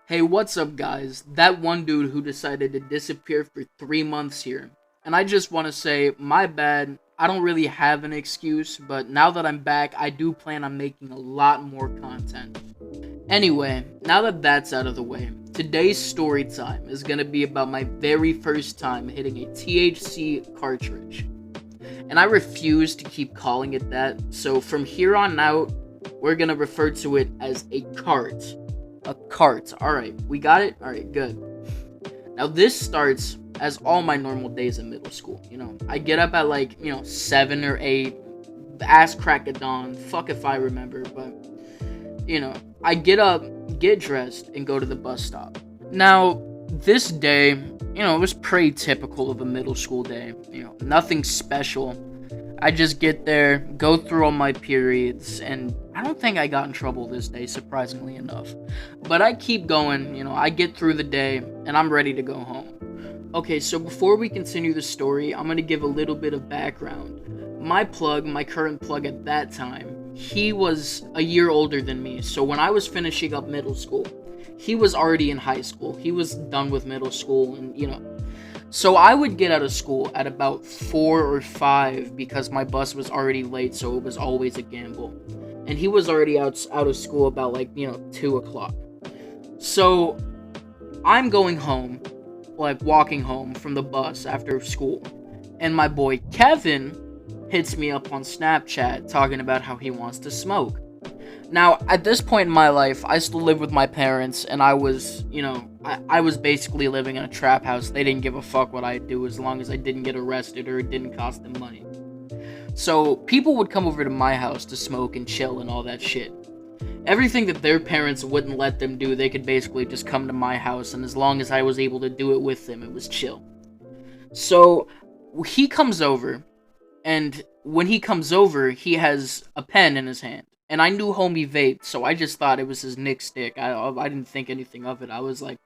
Hey, what's up, guys? That one dude who decided to disappear for 3 months here. And I just want to say, my bad. I don't really have an excuse, but now that I'm back, I do plan on making a lot more content. Anyway, now that that's out of the way, today's story time is going to be about my very first time hitting a THC cartridge. And I refuse to keep calling it that, so from here on out, we're going to refer to it as a cart. A cart. Alright, we got it? Alright, good. Now, this starts as all my normal days in middle school. I get up at 7 or 8, ass crack of dawn. Fuck if I remember, but, I get up, get dressed, and go to the bus stop. Now, this day, it was pretty typical of a middle school day. Nothing special. I just get there, go through all my periods, and I don't think I got in trouble this day, surprisingly enough. But I keep going, I get through the day, and I'm ready to go home. Okay, so before we continue the story, I'm going to give a little bit of background. My current plug at that time, he was a year older than me, so when I was finishing up middle school, he was already in high school. He was done with middle school, and, So I would get out of school at about 4 or 5 because my bus was already late, so it was always a gamble. And he was already out of school about 2 o'clock. So I'm going home, walking home from the bus after school. And my boy Kevin hits me up on Snapchat talking about how he wants to smoke. Now, at this point in my life, I still live with my parents, and I was, I was basically living in a trap house. They didn't give a fuck what I do as long as I didn't get arrested or it didn't cost them money. So, people would come over to my house to smoke and chill and all that shit. Everything that their parents wouldn't let them do, they could basically just come to my house, and as long as I was able to do it with them, it was chill. So, he comes over, and when he comes over, he has a pen in his hand. And I knew homie vaped, so I just thought it was his Nick stick. I didn't think anything of it. I was like,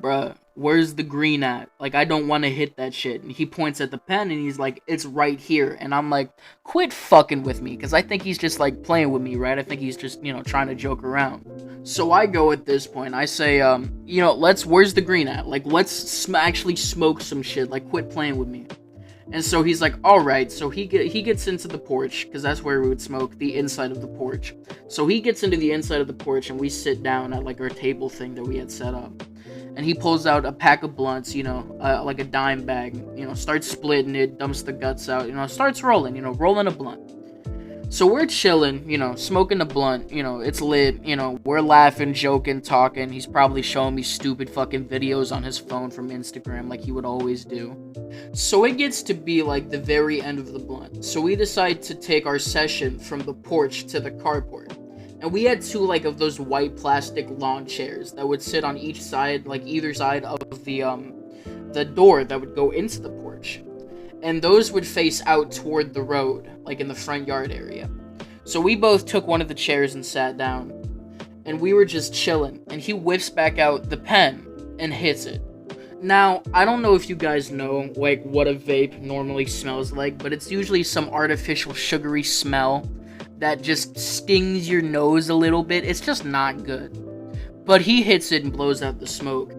bruh, where's the green at? I don't want to hit that shit. And he points at the pen, and he's like, it's right here. And I'm like, quit fucking with me, because I think he's just, playing with me, right? I think he's just, trying to joke around. So I go at this point. I say, where's the green at? Let's actually smoke some shit. Quit playing with me. And so he's like, alright, so he gets into the porch, because that's where we would smoke, the inside of the porch. So he gets into the inside of the porch, and we sit down at, our table thing that we had set up. And he pulls out a pack of blunts, a dime bag, starts splitting it, dumps the guts out, starts rolling, rolling a blunt. So we're chilling, smoking a blunt, it's lit, we're laughing, joking, talking. He's probably showing me stupid fucking videos on his phone from Instagram like he would always do. So it gets to be the very end of the blunt. So we decide to take our session from the porch to the carport. And we had 2 of those white plastic lawn chairs that would sit on each side, either side of the door that would go into the porch. And those would face out toward the road, in the front yard area. So we both took one of the chairs and sat down, and we were just chilling, and he whips back out the pen and hits it. Now, I don't know if you guys know, what a vape normally smells like, but it's usually some artificial sugary smell that just stings your nose a little bit. It's just not good. But he hits it and blows out the smoke.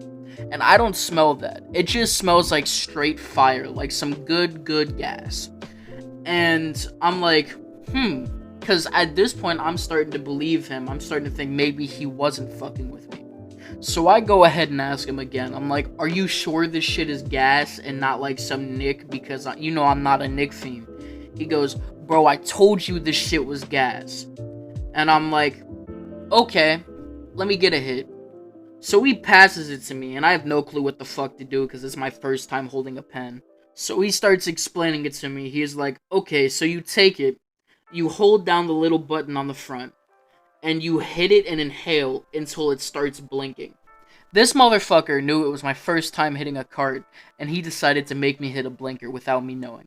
And I don't smell that. It just smells like straight fire, like some good gas. And I'm like, because at this point, I'm starting to believe him. I'm starting to think maybe he wasn't fucking with me. So I go ahead and ask him again. I'm like, are you sure this shit is gas and not some Nick? Because, I'm not a Nick fiend. He goes, bro, I told you this shit was gas. And I'm like, okay, let me get a hit. So he passes it to me, and I have no clue what the fuck to do because it's my first time holding a pen. So he starts explaining it to me. He's like, okay, so you take it, you hold down the little button on the front, and you hit it and inhale until it starts blinking. This motherfucker knew it was my first time hitting a cart, and he decided to make me hit a blinker without me knowing.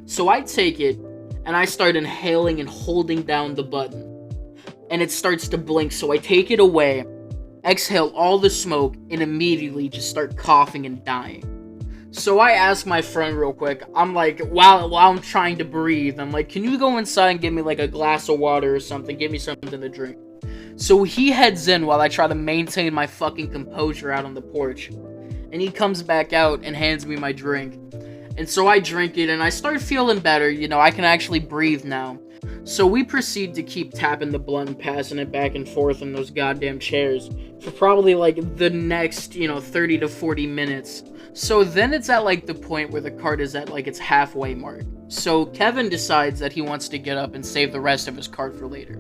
So I take it, and I start inhaling and holding down the button, and it starts to blink, so I take it away, exhale all the smoke, and immediately just start coughing and dying. So I ask my friend real quick, I'm like, while I'm trying to breathe, I'm like, can you go inside and give me a glass of water or something, give me something to drink? So he heads in while I try to maintain my fucking composure out on the porch. And he comes back out and hands me my drink. And so I drink it and I start feeling better, you know, I can actually breathe now. So we proceed to keep tapping the blunt and passing it back and forth in those goddamn chairs for probably like the next, 30 to 40 minutes. So then it's at like the point where the cart is at like its halfway mark. So Kevin decides that he wants to get up and save the rest of his cart for later.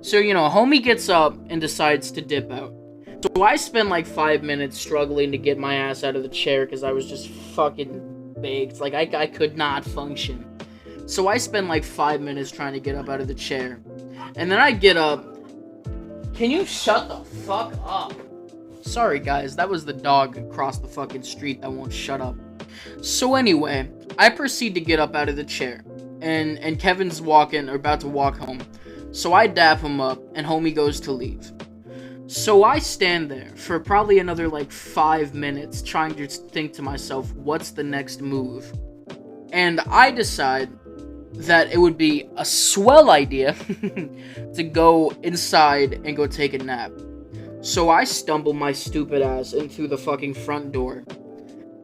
So, homie gets up and decides to dip out. So I spend like 5 minutes struggling to get my ass out of the chair because I was just fucking baked. Like, I could not function. So I spend like 5 minutes trying to get up out of the chair. And then I get up. Can you shut the fuck up? Sorry, guys. That was the dog across the fucking street that won't shut up. So anyway, I proceed to get up out of the chair. And Kevin's about to walk home. So I dap him up, and homie goes to leave. So I stand there for probably another like 5 minutes trying to think to myself, what's the next move? And I decide that it would be a swell idea to go inside and go take a nap. So I stumble my stupid ass into the fucking front door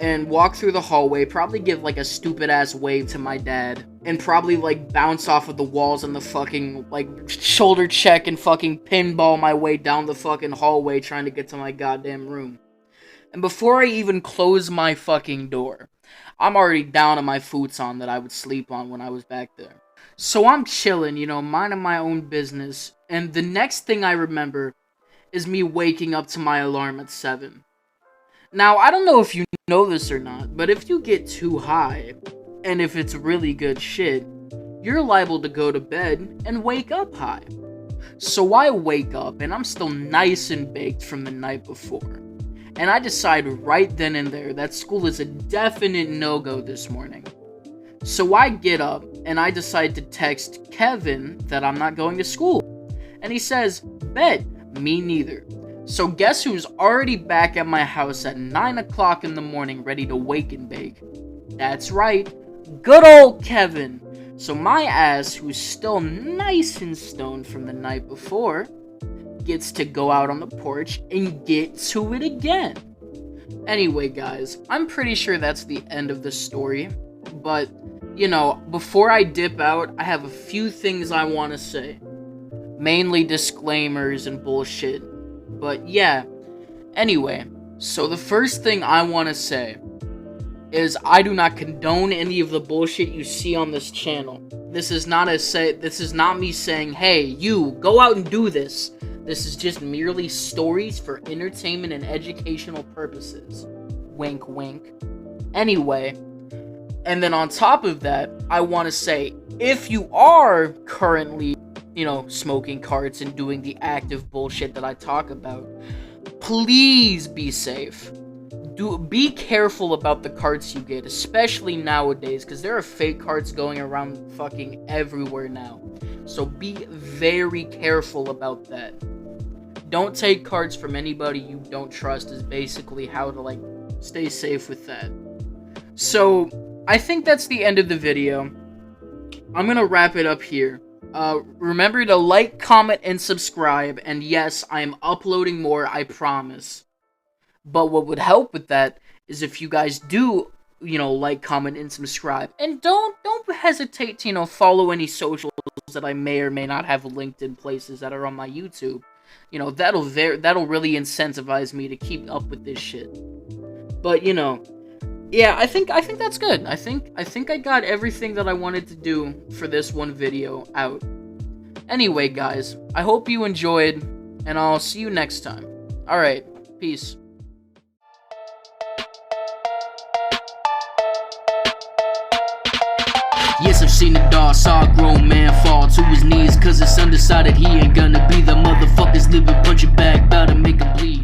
and walk through the hallway, probably give like a stupid ass wave to my dad, and probably like bounce off of the walls and the fucking like shoulder check and fucking pinball my way down the fucking hallway trying to get to my goddamn room. And before I even close my fucking door, I'm already down on my futon that I would sleep on when I was back there. So I'm chilling, minding my own business, and the next thing I remember is me waking up to my alarm at 7. Now, I don't know if you know this or not, but if you get too high, and if it's really good shit, you're liable to go to bed and wake up high. So I wake up, and I'm still nice and baked from the night before. And I decide right then and there that school is a definite no-go this morning. So I get up, and I decide to text Kevin that I'm not going to school. And he says, bet, me neither. So guess who's already back at my house at 9 o'clock in the morning ready to wake and bake? That's right, good old Kevin. So my ass, who's still nice and stoned from the night before, gets to go out on the porch and get to it again. Anyway, guys, I'm pretty sure that's the end of the story. But, before I dip out, I have a few things I want to say. Mainly disclaimers and bullshit. But yeah, anyway, so the first thing I want to say is I do not condone any of the bullshit you see on this channel. This is not me saying, hey, you, go out and do this. This is just merely stories for entertainment and educational purposes. Wink, wink. Anyway, and then on top of that, I want to say, if you are currently smoking carts and doing the active bullshit that I talk about, please be safe. Be careful about the carts you get, especially nowadays, because there are fake carts going around fucking everywhere now. So be very careful about that. Don't take carts from anybody you don't trust is basically how to, stay safe with that. So, I think that's the end of the video. I'm gonna wrap it up here. Remember to like, comment, and subscribe, and yes, I am uploading more, I promise. But what would help with that is if you guys do, like, comment, and subscribe. And don't hesitate to, follow any socials that I may or may not have linked in places that are on my YouTube. That'll really incentivize me to keep up with this shit. But, yeah, I think that's good. I think I got everything that I wanted to do for this one video out. Anyway, guys, I hope you enjoyed, and I'll see you next time. Alright, peace. Yes, I've seen the dog, saw a grown man fall to his knees, cause it's undecided he ain't gonna be the motherfuckers living punching bag, bout to make him bleed.